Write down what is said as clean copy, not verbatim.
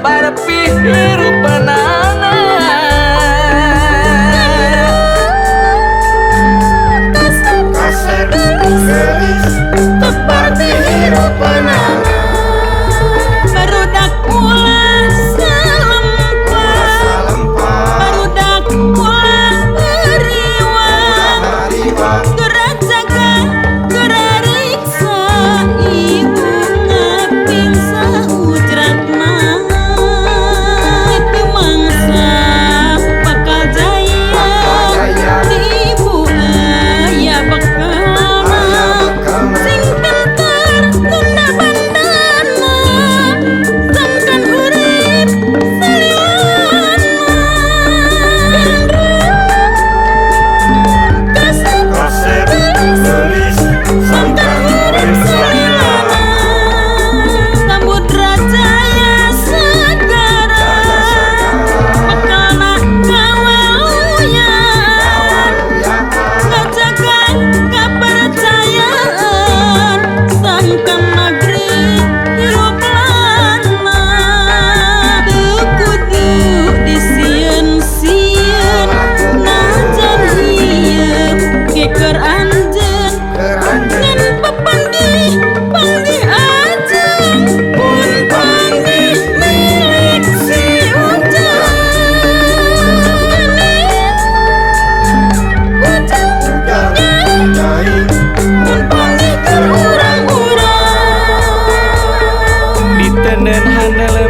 barpi hirupanana kasar gelis barpi hirupanana barudak ulah salempah barudak ulah hariwang gerak jaga gerak riksa ibu ngaping saujratna itu mangsa bakal jaya di ibu aya bekalana sing pintar nunda bandana sangkan urip kasar gelis sangkan urip salilana sambut rajaya segara bekalna kawaluyan ngajagan kepercayaan sangkan negeri hirup lana teu kudu disieun-sieun najan hieup geker anjeun ngan pepanggih panggih ajeng pun panggih milik si ujang jai pun panggih keur urang-urang ditenen handele